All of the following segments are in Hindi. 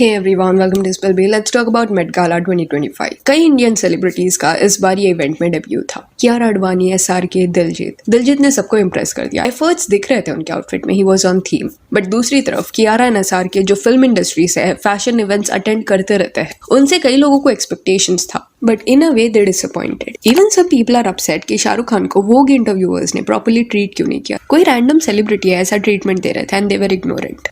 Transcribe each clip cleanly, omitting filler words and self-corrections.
Hey everyone, welcome to Spell B. Let's talk about Met Gala 2025. कई इंडियन सेलिब्रिटीज का इस बार ये इवेंट में डेब्यू था। कियारा आडवाणी, SRK, दिलजीत ने सबको इम्प्रेस कर दिया। एफर्ट्स दिख रहे थे उनके आउटफिट में, he was on theme. But दूसरी तरफ कियारा एंड SRK जो फिल्म इंडस्ट्री से है, फैशन इवेंट्स अटेंड करते रहते हैं, उनसे कई लोगों को एक्सपेक्टेशंस था। But in a way they disappointed. Even some people are upset कि शाहरुख खान को वोग इंटरव्यूअर्स ने प्रॉपर्ली ट्रीट क्यों नहीं किया। कोई रैंडम सेलिब्रिटी ऐसा ट्रीटमेंट दे रहे थे and they were ignorant.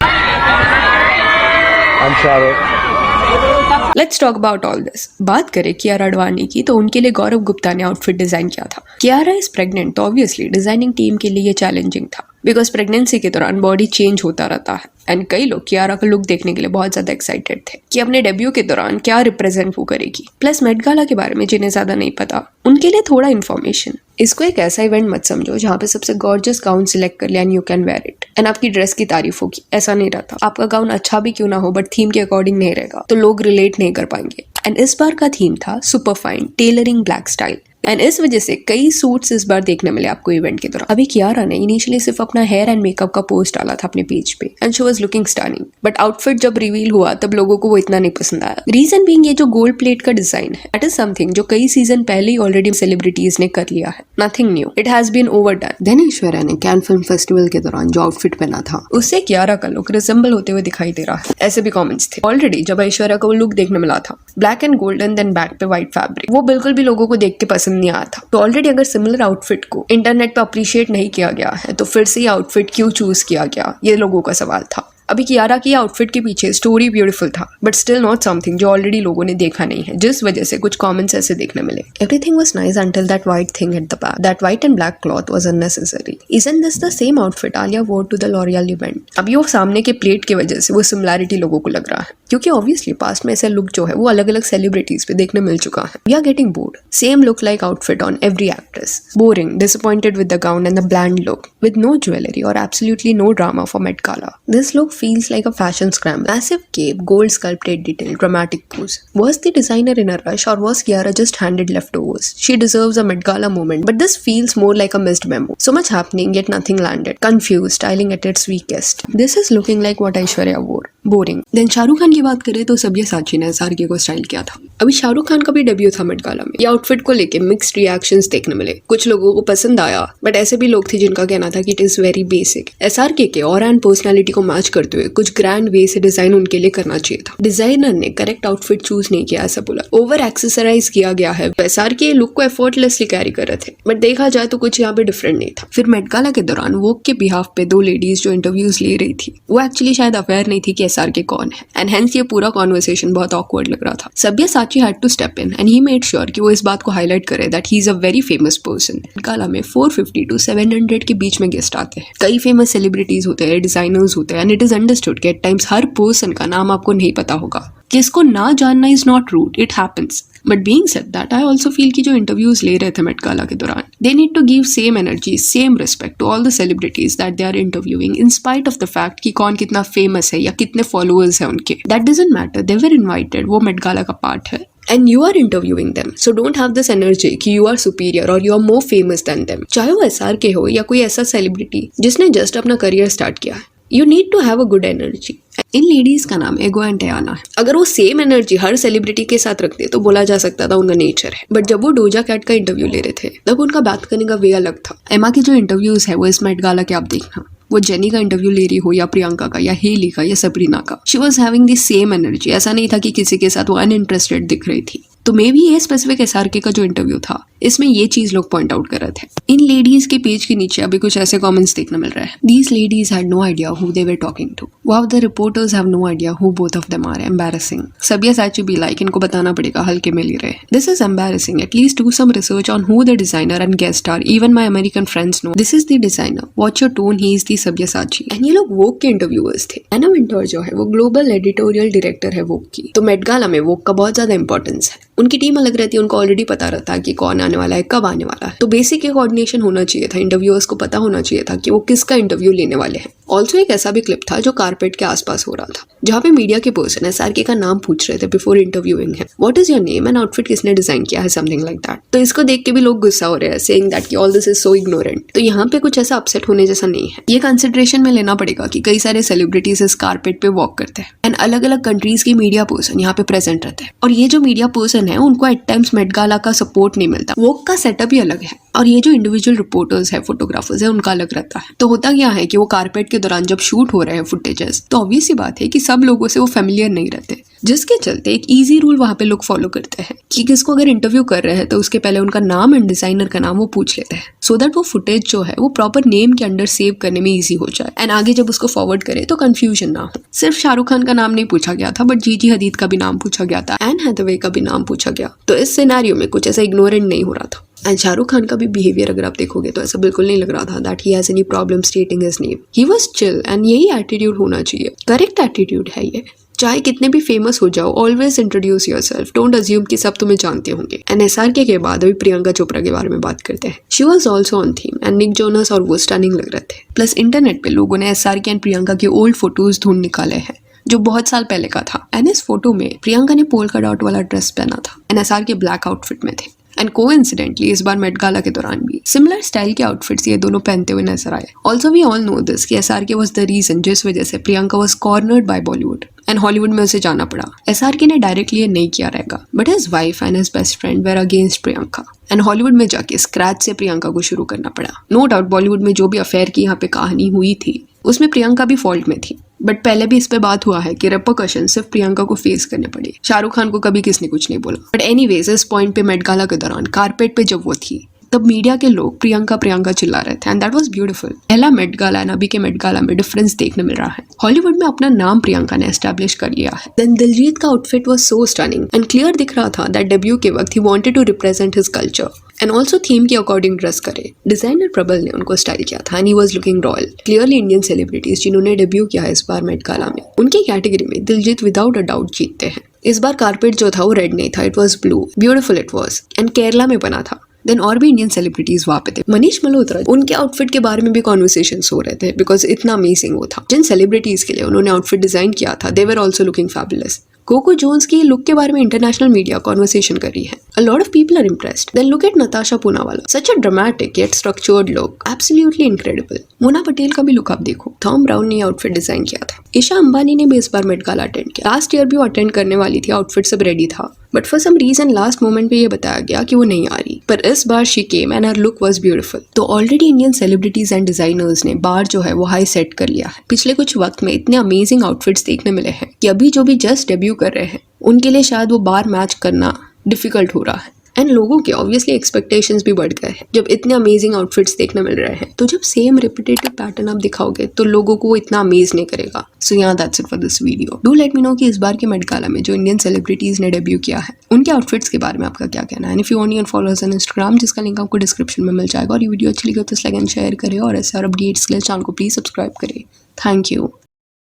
Let's talk about all this. बात करें कियारा आडवाणी की, तो उनके लिए गौरव गुप्ता ने आउटफिट डिजाइन किया था। कियारा इज प्रेग्नेंट, तो ऑब्वियसली डिजाइनिंग टीम के लिए ये चैलेंजिंग था, बिकॉज प्रेगनेंसी के दौरान बॉडी चेंज होता रहता है एंड कई लोग कियारा का लुक देखने के लिए बहुत ज्यादा एक्साइटेड थे कि अपने डेब्यू के दौरान क्या रिप्रेजेंट वो करेगी। प्लस मेट गाला के बारे में जिन्हें ज्यादा नहीं पता, उनके लिए थोड़ा इन्फॉर्मेशन। इसको एक ऐसा इवेंट मत समझो जहाँ पे सबसे गॉर्जियस गाउन सिलेक्ट कर लिया and you can wear it and आपकी ड्रेस की तारीफ होगी। ऐसा नहीं रहता। आपका गाउन अच्छा भी क्यों ना हो, बट थीम के अकॉर्डिंग नहीं रहेगा तो लोग रिलेट नहीं कर पाएंगे। एंड इस बार का थीम था super fine tailoring black style and इस वजह से कई सूट्स इस बार देखने मिले आपको इवेंट के दौरान। अभी कियारा ने इनिशियली सिर्फ अपना हेयर एंड मेकअप का पोस्ट डाला था अपने पेज पे and she was looking stunning, but outfit जब रिवील हुआ तब लोगों को वो इतना नहीं पसंद आया। रीजन बीइंग ये जो गोल्ड प्लेट का डिजाइन है, दैट इज समथिंग जो कई सीजन पहले ही ऑलरेडी सेलिब्रिटीज ने कर लिया है। Nothing new, it has been overdone. Then Aishwarya ने कैन फिल्म फेस्टिवल के दौरान जो आउटफिट पहना था, उससे कियारा का लुक रिजेंबल होते हुए दिखाई दे रहा है। ऐसे भी कमेंट्स थे ऑलरेडी जब ऐश्वर्या को वो लुक देखने मिला था, black and golden then back पे व्हाइट फैब्रिक, वो बिल्कुल भी लोगों को देख के पसंद नहीं आया था। तो ऑलरेडी अगर सिमिलर आउटफिट को इंटरनेट पे अप्रिशिएट नहीं किया गया है, तो फिर से ये आउटफिट क्यों चूज किया गया, ये लोगों का सवाल था। अभी कियारा की आउटफिट के पीछे स्टोरी ब्यूटीफुल था, बट स्टिल नॉट समथिंग जो ऑलरेडी लोगों ने देखा नहीं है, जिस वजह से कुछ कमेंट्स ऐसे देखने मिले। Everything was nice until that white thing at the back. That white and black cloth was unnecessary. Isn't this the same outfit Alia वोर टू द लॉरियल इवेंट? अभी वो सामने के प्लेट की वजह से वो सिमिलैरिटी लोगों को लग रहा है, क्योंकि ऑब्वियसली पास्ट में ऐसा लुक जो है वो अलग अलग सेलिब्रिटीज पे देखने मिल चुका है। We are getting bored. Same look like outfit on every actress. Boring, disappointed with the gown and the bland look with no jewellery और absolutely no drama for Met Gala. This look feels like a fashion scramble. Massive cape, gold sculpted detail, dramatic pose. Was the designer in a rush or was Kiara just handed leftovers? She deserves a Met Gala moment, but this feels more like a missed memo. So much happening yet nothing landed. Confused, styling at its weakest. This is looking like what Aishwarya wore. Boring. Then Shahrukh Khan की बात करें तो सब्यसाची ने SRK को स्टाइल किया था। अभी शाहरुख खान का भी डेब्यू था मेट गाला में। ये आउटफिट को लेके मिक्स्ड रिएक्शंस देखने मिले। कुछ लोगों को पसंद आया, बट ऐसे भी लोग थे जिनका कहना था कि it is very basic. SRK के और एंड पर्सनालिटी को मैच करते हुए कुछ ग्रैंड वे से डिजाइन उनके लिए करना चाहिए था। डिजाइनर ने करेक्ट आउटफिट चूज नहीं किया, ऐसा बोला। ओवर एक्सेसराइज किया गया है। SRK लुक को एफर्टलेसली कैरी कर रहे थे, बट देखा जाए तो कुछ यहाँ पे डिफरेंट नहीं था। फिर मेट गाला के दौरान वोग के बिहाफ पे दो लेडीज जो इंटरव्यूज ले रही थी, वो एक्चुअली शायद अवेयर नहीं थी कि SRK कौन है एंड हेंस ये पूरा कॉन्वर्सेशन बहुत ऑकवर्ड लग रहा था। Sabyasachi had to step in and he made sure कि वो इस बात को हाईलाइट करे that he is a very famous person. Gala में 450 to 700 के बीच में गेस्ट आते हैं। कई फेमस सेलिब्रिटीज होते हैं, डिजाइनर्स होते हैं एंड इट इज अंडरस्टूड कि एट टाइम्स हर पर्सन का नाम आपको नहीं पता होगा। किसको ना जानना is not rude, it happens. But being said that, I also feel कि जो इंटरव्यूज ले रहे थे मेट गाला के दौरान, they need to give same energy, same respect to all the celebrities that they are interviewing, in spite of the fact कि कौन कितना फेमस है या कितने फॉलोअर्स है उनके। That doesn't matter, they were invited, वो मेट गाला का पार्ट है and you are interviewing them, so don't have this energy कि you are superior or you are more famous than them। चाहे वो SRK हो या कोई ऐसा सेलिब्रिटी जिसने जस्ट अपना करियर स्टार्ट किया है, you need to have a good energy। In ladies का नाम एगो एंड टयाना है। अगर वो सेम एनर्जी हर सेलिब्रिटी के साथ रखते तो बोला जा सकता था उनका नेचर है, बट जब वो डोजा कैट का इंटरव्यू ले रहे थे तब उनका बात करने का वे अलग था। एमा की जो इंटरव्यूज है वो इस मेट गाला के आप देखना, वो जेनी का इंटरव्यू ले रही हो या प्रियंका का या हेली का या सबरीना का, she was having the same energy. ऐसा नहीं था कि किसी के साथ वो अनइंटरेस्टेड दिख रही थी। तो मे भी ये स्पेसिफिक SRK का जो इंटरव्यू था, इसमें ये चीज लोग पॉइंट आउट कर रहे थे। इन लेडीज के पेज के नीचे अभी कुछ ऐसे कमेंट्स देखने मिल रहे हैं। These ladies had no idea who they were talking to. Wow, the reporters have no idea who both of them are. Embarrassing. Sabyasachi भी लाइक, इनको बताना पड़ेगा, हल्के में ले रहे। This is embarrassing, at least do some research on who the designer and guest are. Even my American friends know this is the designer, watch your tone, he is the Sabyasachi. And ये लोग वोग के इंटरव्यूअर्स थे। एना विंटर जो है वो ग्लोबल एडिटोरियल डायरेक्टर है वोग की। तो मेट गाला में वोग का बहुत ज्यादा इंपॉर्टेंस है। उनकी टीम अलग रहती है, उनको ऑलरेडी पता रहता है कि कौन आने वाला है, कब आने वाला है। तो बेसिक कोऑर्डिनेशन होना चाहिए था, इंटरव्यूअर्स को पता होना चाहिए था कि वो किसका इंटरव्यू लेने वाले हैं। ऑल्सो एक ऐसा भी क्लिप था जो कारपेट के आसपास हो रहा था, जहाँ पे मीडिया के पर्सन एसआरके का नाम पूछ रहे थे before interviewing him. What is your name and outfit किसने डिजाइन किया है, समथिंग लाइक दैट। तो इसको देख के भी लोग गुस्सा हो रहे हैं, सेइंग दैट कि all this is so ignorant. तो यहाँ पे कुछ ऐसा अपसेट होने जैसा नहीं है। ये कंसिडरेशन में लेना पड़ेगा कि कई सारे सेलिब्रिटीज इस कारपेट पे वॉक करते हैं एंड अलग अलग कंट्रीज के मीडिया पर्सन यहाँ पे प्रेजेंट रहते हैं, और ये जो मीडिया पर्सन है उनको एट टाइम्स मेट गाला का सपोर्ट नहीं मिलता। वॉक का सेटअप ही अलग है और ये जो इंडिविजुअल रिपोर्टर्स है, फोटोग्राफर्स है, उनका अलग रहता है। तो होता क्या है कि वो कारपेट के दौरान जब शूट हो रहे हैं फुटेजेस, तो ऑब्वियस सी बात है कि सब लोगों से वो फेमिलियर नहीं रहते, जिसके चलते एक इजी रूल वहां पे लोग फॉलो करते हैं कि किसको अगर इंटरव्यू कर रहे हैं तो उसके पहले उनका नाम एंड डिजाइनर का नाम वो पूछ लेते हैं, सो दैट वो फुटेज जो है वो प्रॉपर नेम के अंडर सेव करने में इजी हो जाए एंड आगे जब उसको फॉरवर्ड करे तो कंफ्यूजन ना हो। सिर्फ शाहरुख खान का नाम नहीं पूछा गया था, बट जीजी हदीद का भी नाम पूछा गया था, एन हैथवे का भी नाम पूछा गया। तो इस सिनेरियो में कुछ ऐसा इग्नोरेंट नहीं हो रहा था। एंड शाहरुख खान का भी बिहेवियर अगर आप देखोगे तो ऐसा बिल्कुल नहीं लग रहा था that he has any problem स्टेटिंग his name. He was chill and यही एटीट्यूड होना चाहिए, करेक्ट एटीट्यूड है ये। चाहे कितने भी फेमस हो जाओ, always introduce yourself, don't assume कि सब तुम्हें जानते होंगे। एंड एसआरके के बाद अभी प्रियंका चोपड़ा के बारे में बात करते हैं। She was also on theme and Nick Jonas और वो स्टनिंग लग रहे थे। प्लस इंटरनेट पे लोगों ने एसआरके एंड प्रियंका के ओल्ड फोटोज ढूंढ निकाले हैं जो बहुत साल पहले का था। एंड इस फोटो में प्रियंका ने पोल्का डॉट वाला ड्रेस पहना था एंड एसआरके ब्लैक आउटफिट में थे। एंड कोइंसिडेंटली इस बार मेट गाला के दौरान भी सिमिलर स्टाइल के आउटफिट्स ये दोनों पहनते हुए नजर आए। Also we all know this कि एसआरके वाज द रीजन जिस वजह से Priyanka was cornered by Bollywood and Hollywood में उसे जाना पड़ा। एसआरके ने डायरेक्टली ये नहीं किया रहेगा, but his wife and his best friend were against Priyanka and Hollywood में जाके स्क्रैच से प्रियंका को शुरू करना पड़ा। नो डाउट बॉलीवुड में जो भी अफेयर की यहाँ पे कहानी हुई थी उसमें प्रियंका भी फॉल्ट में थी, बट पहले भी इस पे बात हुआ है कि रेपरकशन सिर्फ प्रियंका को फेस करने पड़े। शाहरुख खान को कभी किसने कुछ नहीं बोला। बट एनीवेज इस पॉइंट पे मेट गाला के दौरान कारपेट पे जब वो थी तब मीडिया के लोग प्रियंका प्रियंका चिल्ला रहे थे एंड दैट वाज ब्यूटीफुल। पहला मेट गाला एंड अभी के मेट गाला में डिफरेंस देखने मिल रहा है। हॉलीवुड में अपना नाम प्रियंका ने एस्टैब्लिश कर लिया है। देन दिलजीत का outfit was so stunning and clear दिख रहा था दैट डेब्यू के वक्त ही wanted to represent his culture and also theme के अकॉर्डिंग ड्रेस करे। डिजाइनर प्रबल ने उनको स्टाइल किया था and he was looking royal. Clearly Indian celebrities जिन्होंने डेब्यू किया है इस बार मेट गाला में, उनकी कैटेगरी में दिलजीत विदाउट अ डाउट जीतते हैं। इस बार कारपेट जो था वो रेड नहीं था, it was blue. Beautiful it was and Kerala में बना था। देन और भी इंडियन सेलिब्रिटीज वहाँ पे थे। मनीष मल्होत्रा, उनके आउटफिट के बारे में भी कॉन्वर्सेशंस हो रहे थे बिकॉज इतना अमेजिंग वो था। जिन सेलिब्रिटीज के लिए उन्होंने आउटफिट डिजाइन किया था they were also looking fabulous. Coco Jones की लुक के बारे में इंटरनेशनल मीडिया कॉन्वर्सेशन कर रही है। A lot of people are impressed. Then look at Natasha Poonawalla. Such a dramatic yet structured look. Absolutely incredible. Mona Patel का भी लुक आप देखो। थॉम ब्राउन ने आउटफिट डिजाइन किया था। ईशा अंबानी ने भी इस बार मेट गाला अटेंड किया। लास्ट ईयर भी वो अटेंड करने वाली थी, आउटफिट सब रेडी था, but for some reason last moment पे ये बताया गया कि वो नहीं आ रही। पर इस बार she came and her look was beautiful. तो already Indian celebrities and designers ने बार जो है वो हाई सेट कर लिया है। पिछले कुछ वक्त में इतने अमेजिंग आउटफिट्स देखने मिले हैं कि अभी जो भी जस्ट डेब्यू कर रहे हैं उनके लिए शायद वो बार मैच करना डिफिकल्ट हो रहा है। एंड लोगों के ऑब्वियसली एक्सपेक्टेशंस भी बढ़ गए हैं जब इतने अमेजिंग आउटफिट्स देखने मिल रहे हैं। तो जब सेम रिपीटेटिव पैटर्न आप दिखाओगे तो लोगों को वो इतना अमेज नहीं करेगा। सो yeah, that's it for this video. Do let me know कि इस बार के मेट गाला में जो इंडियन सेलिब्रिटीज ने डेब्यू किया है उनके आउटफिट्स के बारे में आपका क्या कहना है। And if you want you can follow us on Instagram, जिसका लिंक आपको डिस्क्रिप्शन में मिल जाएगा। और ये वीडियो अच्छी लगे तो लाइक एंड शेयर करें और ऐसे और अपडेट्स के लिए चैनल को प्लीज सब्सक्राइब करें। Thank you.